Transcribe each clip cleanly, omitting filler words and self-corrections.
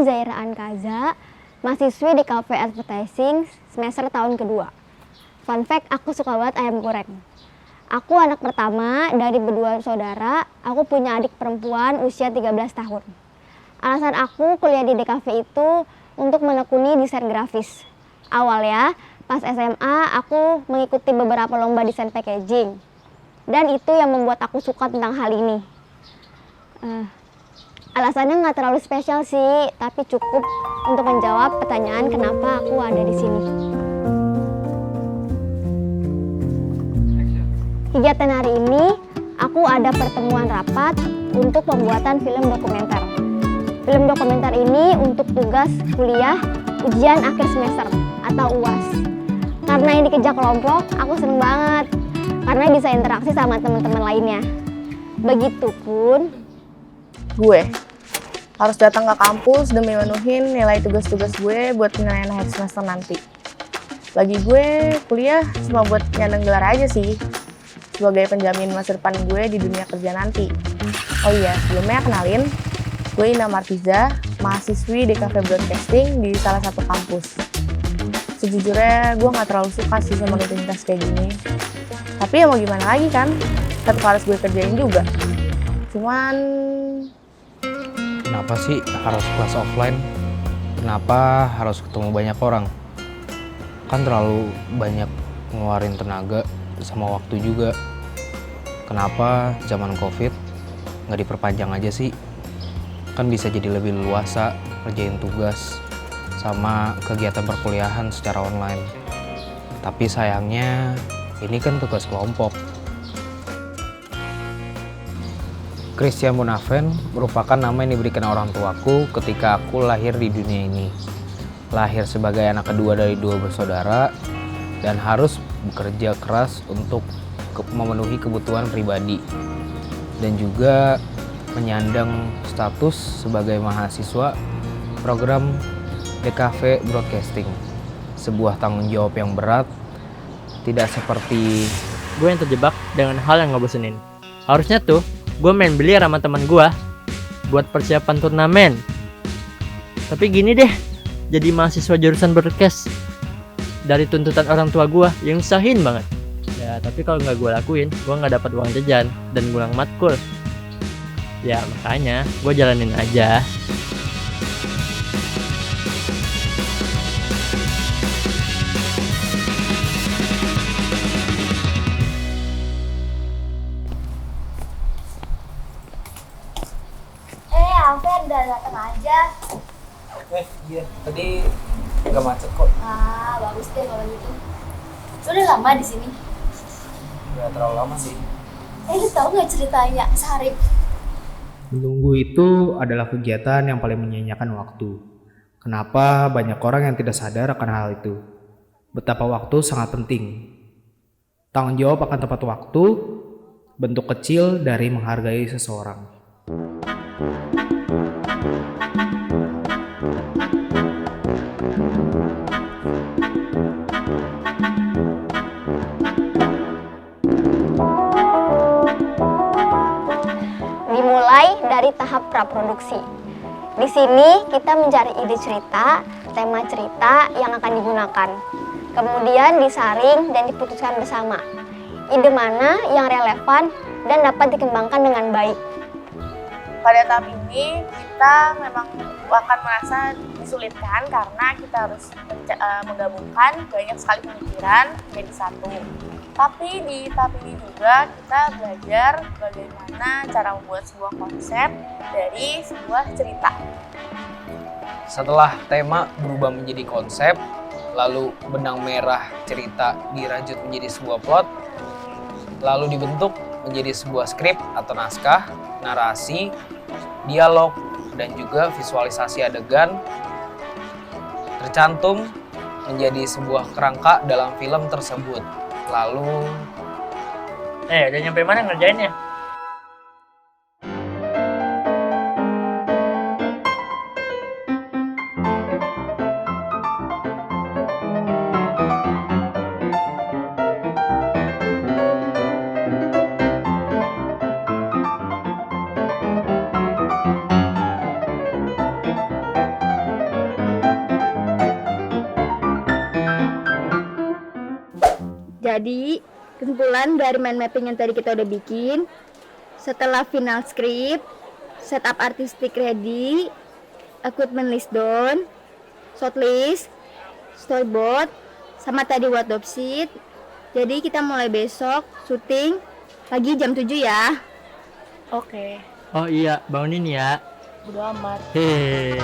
Zaira Ankaza, mahasiswi di Cafe Advertising semester tahun kedua. Fun fact, aku suka banget ayam goreng. Aku anak pertama dari berdua saudara, aku punya adik perempuan usia 13 tahun. Alasan aku kuliah di DKV itu untuk menekuni desain grafis. Awalnya, pas SMA aku mengikuti beberapa lomba desain packaging. Dan itu yang membuat aku suka tentang hal ini. Alasannya nggak terlalu spesial sih, tapi cukup untuk menjawab pertanyaan kenapa aku ada di sini. Kegiatan hari ini, aku ada pertemuan rapat untuk pembuatan film dokumenter. Film dokumenter ini untuk tugas kuliah ujian akhir semester atau UAS. Karena ini kerja kelompok, aku seneng banget. Karena bisa interaksi sama teman-teman lainnya. Begitupun gue harus datang ke kampus demi menuhin nilai tugas-tugas gue buat penilaian akhir semester nanti. Bagi gue, kuliah cuma buat nyandang gelar aja sih, sebagai penjamin masa depan gue di dunia kerja nanti. Oh iya, sebelumnya kenalin, gue Ina Martiza, mahasiswi di Cafe Broadcasting di salah satu kampus. Sejujurnya, gue gak terlalu suka sih sama rutinitas kayak gini. Tapi ya mau gimana lagi kan, tetap harus gue kerjain juga. Cuman... Kenapa sih harus kelas offline? Kenapa harus ketemu banyak orang? Kan terlalu banyak ngeluarin tenaga sama waktu juga. Kenapa zaman COVID nggak diperpanjang aja sih? Kan bisa jadi lebih luasa ngerjain tugas sama kegiatan perkuliahan secara online. Tapi sayangnya ini kan tugas kelompok. Christian Munafen merupakan nama yang diberikan orang tuaku ketika aku lahir di dunia ini. Lahir sebagai anak kedua dari dua bersaudara dan harus bekerja keras untuk memenuhi kebutuhan pribadi dan juga menyandang status sebagai mahasiswa program DKV Broadcasting. Sebuah tanggung jawab yang berat, tidak seperti gue yang terjebak dengan hal yang ngebosenin. Harusnya tuh gue main biliar sama teman gue buat persiapan turnamen. Tapi gini deh, jadi mahasiswa jurusan broadcast dari tuntutan orang tua gue yang nyusahin banget. Ya tapi kalau nggak gue lakuin, gue nggak dapat uang jajan dan ngulang matkul. Ya makanya gue jalanin aja. Alven udah datang aja. iya, tadi nggak macet kok. Bagus deh kalau gitu. Lu udah lama di sini? Nggak terlalu lama sih. Lu tahu nggak ceritanya Sarip? Menunggu itu adalah kegiatan yang paling menyia-nyiakan waktu. Kenapa banyak orang yang tidak sadar akan hal itu? Betapa waktu sangat penting. Tanggung jawab akan tepat waktu, bentuk kecil dari menghargai seseorang. Dimulai dari tahap praproduksi. Di sini kita mencari ide cerita, tema cerita yang akan digunakan. Kemudian disaring dan diputuskan bersama. Ide mana yang relevan dan dapat dikembangkan dengan baik. Pada tahap ini kita memang akan merasa disulitkan karena kita harus menggabungkan banyak sekali pemikiran menjadi satu. Tapi di tahap ini juga kita belajar bagaimana cara membuat sebuah konsep dari sebuah cerita. Setelah tema berubah menjadi konsep, lalu benang merah cerita dirajut menjadi sebuah plot, lalu dibentuk menjadi sebuah skrip atau naskah, narasi, dialog, dan juga visualisasi adegan, tercantum menjadi sebuah kerangka dalam film tersebut. Lalu... Udah nyampe mana ngerjainnya? Jadi, kesimpulan dari mind mapping yang tadi kita udah bikin, setelah final script, setup artistic ready, equipment list down, shot list, storyboard, sama tadi wardrobe sheet. Jadi kita mulai besok syuting pagi jam 7 ya. Oke, Oh iya, bangunin ya. bodo amat. Hehehe.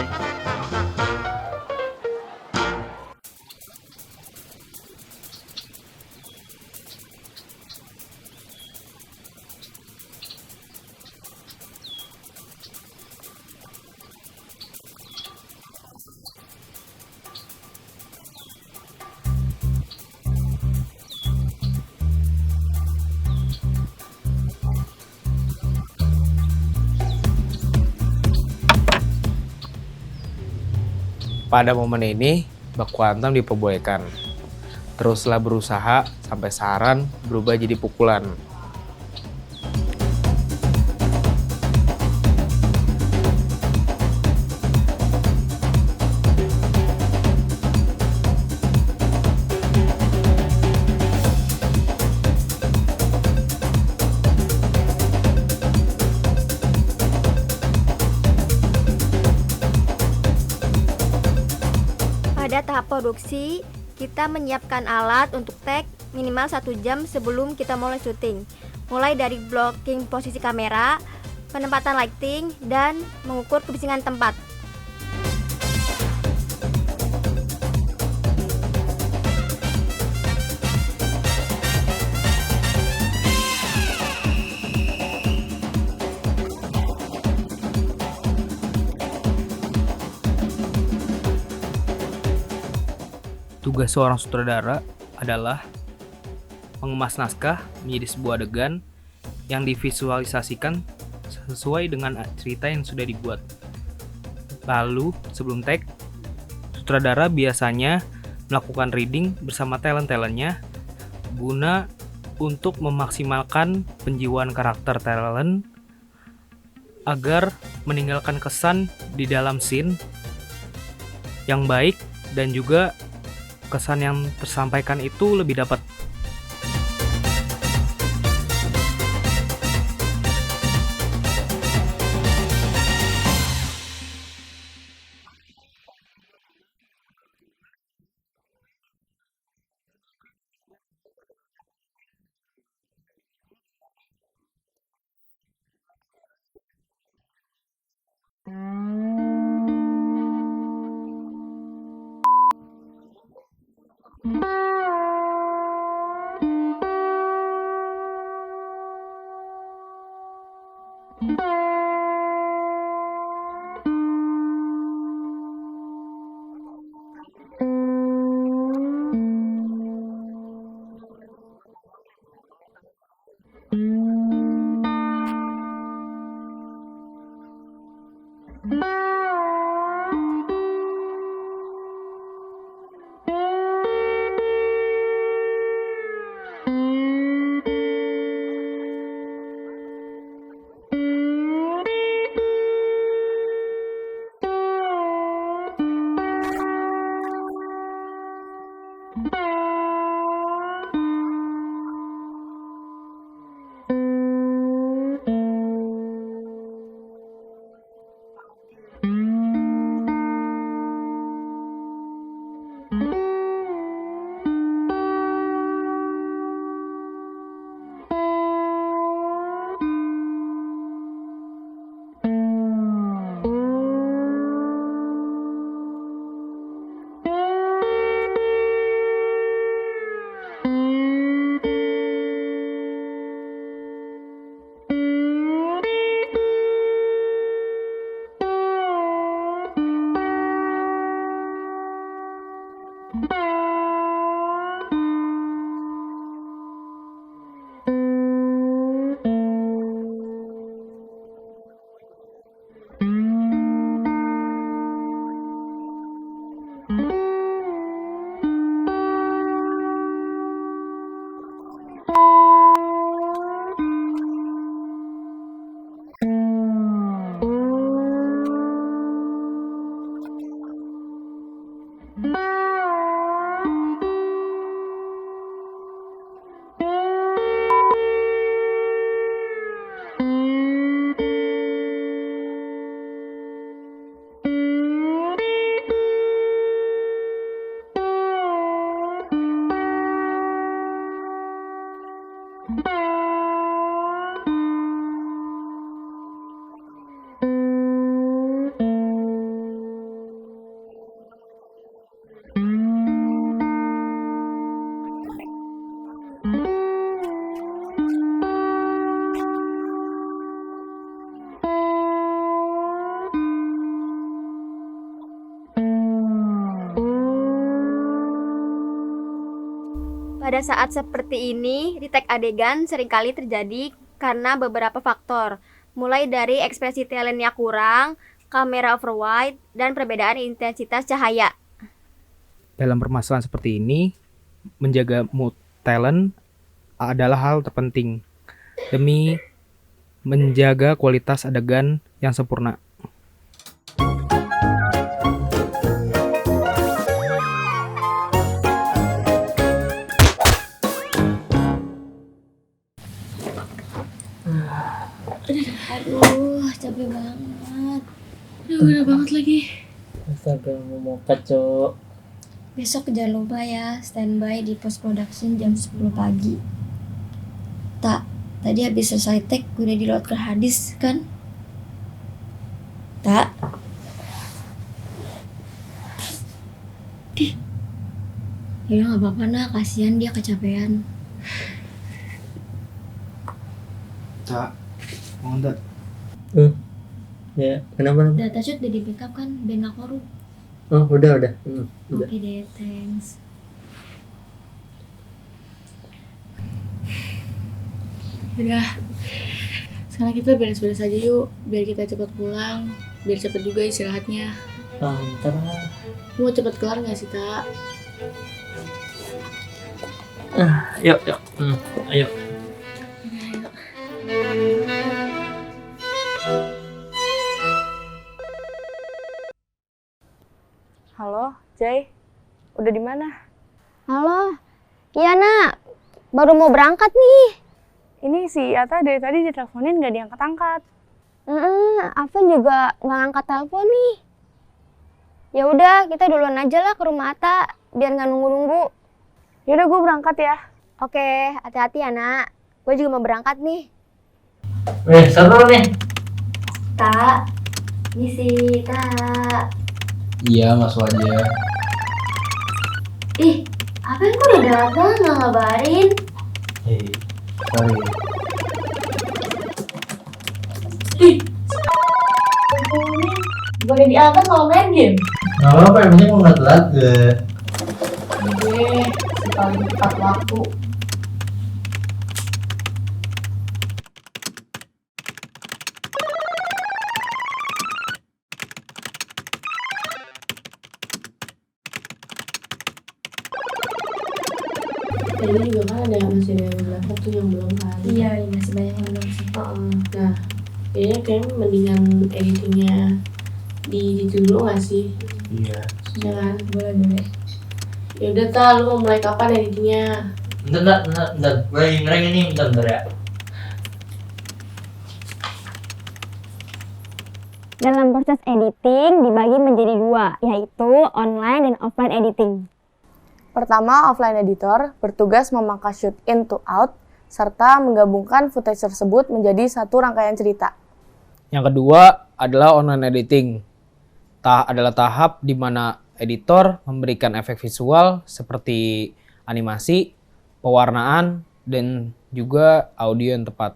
Pada momen ini, baku hantam diperbolehkan. Teruslah berusaha sampai saran berubah jadi pukulan. Pada tahap produksi, kita menyiapkan alat untuk tag minimal 1 jam sebelum kita mulai syuting. Mulai dari blocking posisi kamera, penempatan lighting, dan mengukur kebisingan tempat. Tugas seorang sutradara adalah mengemas naskah menjadi sebuah adegan yang divisualisasikan sesuai dengan cerita yang sudah dibuat. Lalu, sebelum tag, sutradara biasanya melakukan reading bersama talent-talentnya guna untuk memaksimalkan penjiwaan karakter talent agar meninggalkan kesan di dalam scene yang baik dan juga kesan yang tersampaikan itu lebih dapat. Pada saat seperti ini, retake adegan seringkali terjadi karena beberapa faktor, mulai dari ekspresi talentnya kurang, kamera overwide, dan perbedaan intensitas cahaya. Dalam permasalahan seperti ini, menjaga mood talent adalah hal terpenting demi menjaga kualitas adegan yang sempurna. Aduh, capek banget. Aduh, udah banget lagi. Astaga, mau kacau. Besok jangan lupa ya, standby di post production jam 10 pagi. Tak, tadi habis selesai tag udah di-load ke hadis kan? Tak. Ya nggak apa-apa nah, kasihan dia kecapean. Cak, mau nggak? Ya, kenapa? Data shoot udah di backup kan, band Nakoru. Oh, udah. Udah. Oke deh, thanks. Udah, sekarang kita beres-beres aja yuk, biar kita cepat pulang, biar cepet juga istirahatnya. Ntar Mau cepet kelar nggak sih, Tak? yuk. Ayo. Halo, Jay, udah di mana? Halo, iya nak, baru mau berangkat nih. Ini si Ata dari tadi diteleponin nggak diangkat-angkat. Aven juga nggak ngangkat telepon nih. Ya udah, kita duluan aja lah ke rumah Ata, biar nggak nunggu-nunggu. Yaudah, gue berangkat ya. Oke, hati-hati ya nak. Gue juga mau berangkat nih. Seru nih. Tak, misi Tak. Iya, masuk aja. Ih, apa yang udah datang nggak ngabarin? Sorry. Boleh diangkat kalau main game? Nggak apa-apa, yang penting mau nggak telat. Gue paling tepat waktu. Tadi juga kan masih ada beberapa tuh yang belum kan. Iya, masih banyak yang belum sih. Nah, kayaknya mendingan editingnya di dulu nggak sih? Iya. Jangan. Boleh. Ya udah, Ta, lu mau mulai kapan editingnya? Bentar. Gue lagi ngereng ini, bentar ya. Dalam proses editing dibagi menjadi dua, yaitu online dan offline editing. Pertama, offline editor bertugas memangkas shoot in to out serta menggabungkan footage tersebut menjadi satu rangkaian cerita. Yang kedua adalah online editing. Adalah tahap di mana editor memberikan efek visual seperti animasi, pewarnaan, dan juga audio yang tepat.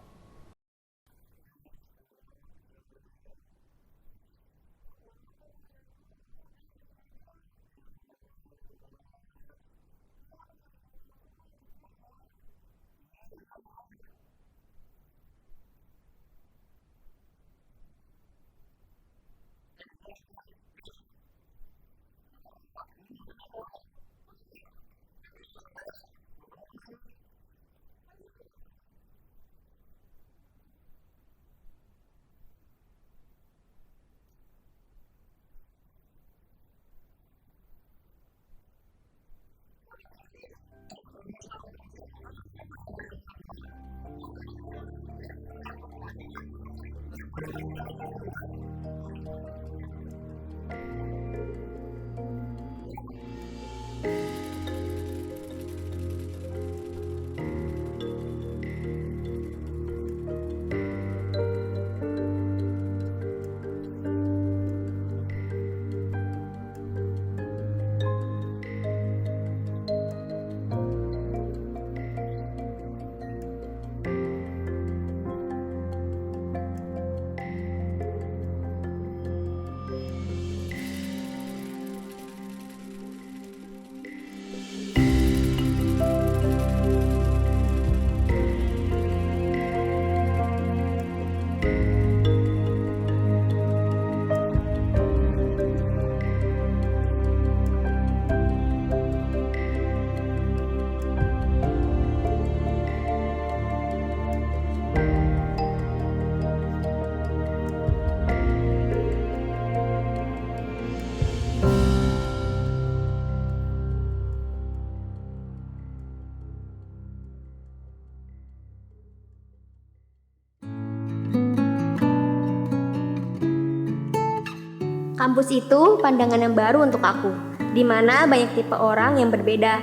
Kampus itu pandangan yang baru untuk aku, di mana banyak tipe orang yang berbeda.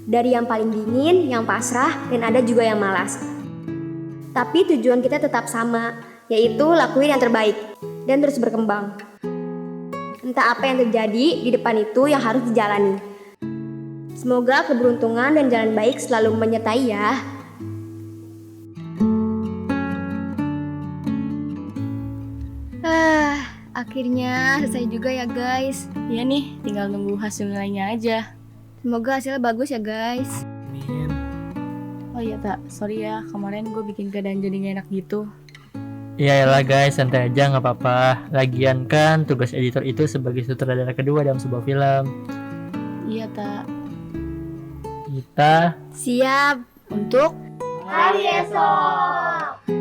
Dari yang paling dingin, yang pasrah, dan ada juga yang malas. Tapi tujuan kita tetap sama, yaitu lakuin yang terbaik dan terus berkembang. Entah apa yang terjadi di depan itu yang harus dijalani. Semoga keberuntungan dan jalan baik selalu menyertai ya. Akhirnya selesai juga ya guys. Iya nih, tinggal nunggu hasil nilainya aja. Semoga hasilnya bagus ya guys. Oh iya tak, sorry ya, kemarin gue bikin keadaan jadi gak enak gitu. Iya lah guys, santai aja nggak apa-apa. Lagian kan tugas editor itu sebagai sutradara kedua dalam sebuah film. Iya tak. Kita Siap untuk Hari esok.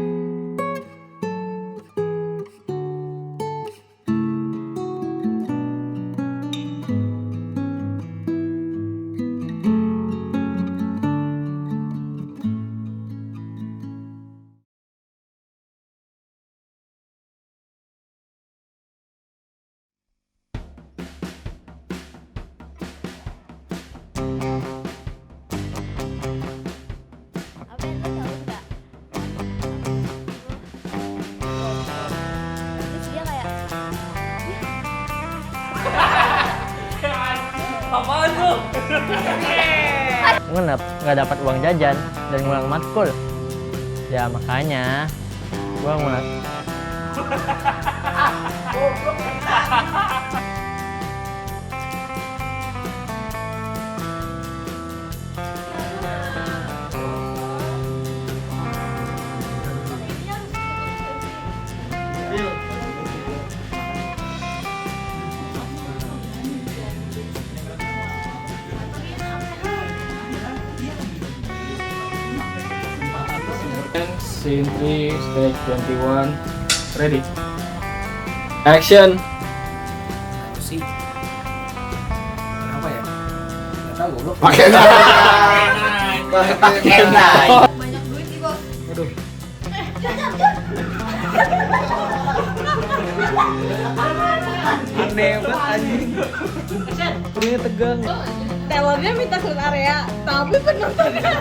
ngenep nggak dapat uang jajan dan ngulang matkul. Ya makanya gua ngulang. Scene 3, stage 21, ready. Action. Itu sih. Kenapa ya? Gak tahu goblok. Pakai naik. Pakai naik. banyak duit sih bos. Aduh. Aneh banget anjing. Perutnya tegang. Talentnya minta ke area, tapi penontonnya